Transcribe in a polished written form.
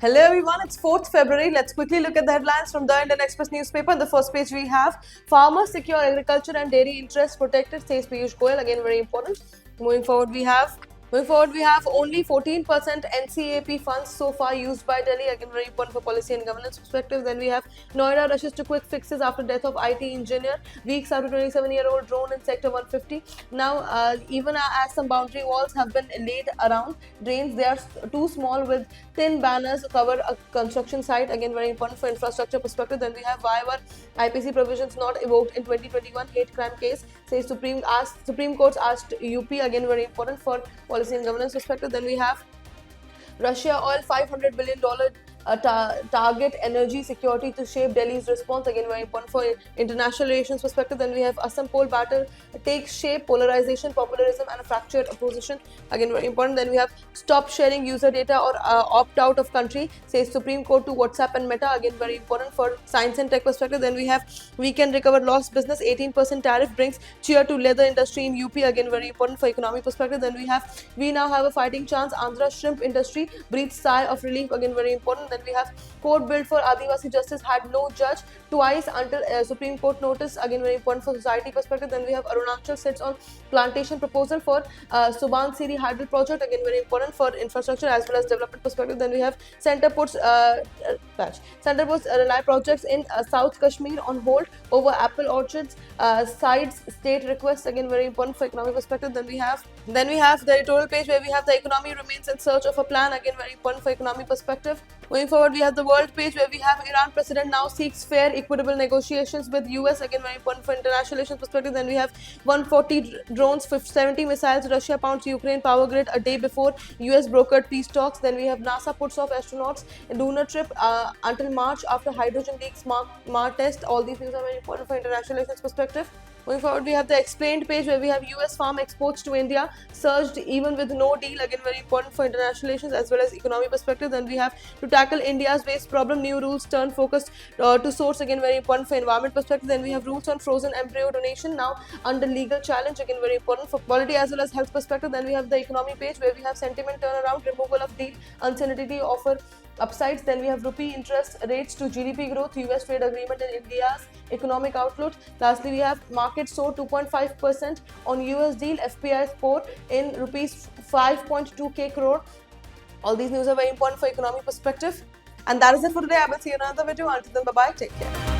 Hello everyone, it's 4th February. Let's quickly look at the headlines from the Indian Express newspaper. On the first page we have farmers secure agriculture and dairy interests protected, says Piyush Goyal. Again, very important. Moving forward, we have only 14% NCAP funds so far used by Delhi. Again, very important for policy and governance perspective. Then we have Noida rushes to quick fixes after death of IT engineer. Weeks after 27-year-old drone in sector 150. Now, even as some boundary walls have been laid around drains, they are too small with thin banners cover a construction site. Again, very important for infrastructure perspective. Then we have why were IPC provisions not evoked in 2021 hate crime case, says Supreme Court asked UP. Again, very important for policy and governance perspective. Then we have Russia oil $500 billion target energy security to shape Delhi's response. Again, very important for international relations perspective. Then we have Assam poll battle takes shape, polarization, popularism, and a fractured opposition. Again, very important. Then we have stop sharing user data or opt out of country, says Supreme Court to WhatsApp and Meta. Again, very important for science and tech perspective. Then we have we can recover lost business. 18% tariff brings cheer to leather industry in UP. Again, very important for economic perspective. Then we now have a fighting chance. Andhra shrimp industry breathes sigh of relief. Again, very important. Then we have court built for Adivasi justice had no judge twice until Supreme Court notice. Again, very important for society perspective. Then we have Arunachal sits on plantation proposal for Suban Siri hydro project. Again, very important for infrastructure as well as development perspective. Then we have Center puts rely projects in South Kashmir on hold over apple orchards. Sides state requests. Again, very important for economic perspective. Then we have the editorial page where we have the economy remains in search of a plan. Again, very important for economic perspective. Going forward, we have the world page where we have Iran president now seeks fair, equitable negotiations with US. Again, very important for international relations perspective. Then we have 140 drones, 70 missiles. Russia pounds Ukraine power grid a day before US brokered peace talks. Then we have NASA puts off astronauts lunar trip until March after hydrogen leaks Mars test. All these things are very important for international relations perspective. Going forward, we have the explained page where we have US farm exports to India surged even with no deal. Again, very important for international relations as well as economic perspective. Then we have to tackle India's waste problem, new rules turn focused to source. Again, very important for environment perspective. Then we have rules on frozen embryo donation now under legal challenge. Again, very important for quality as well as health perspective. Then we have the economy page where we have sentiment turnaround, removal of deal uncertainty offer upsides. Then we have rupee interest rates to GDP growth, US trade agreement and India's economic outlook. Lastly, we have market soared 2.5% on US deal, FPI score in rupees 5.2k crore. All these news are very important for economic perspective. And that is it for today. I will see you in another video. Until then, bye-bye. Take care.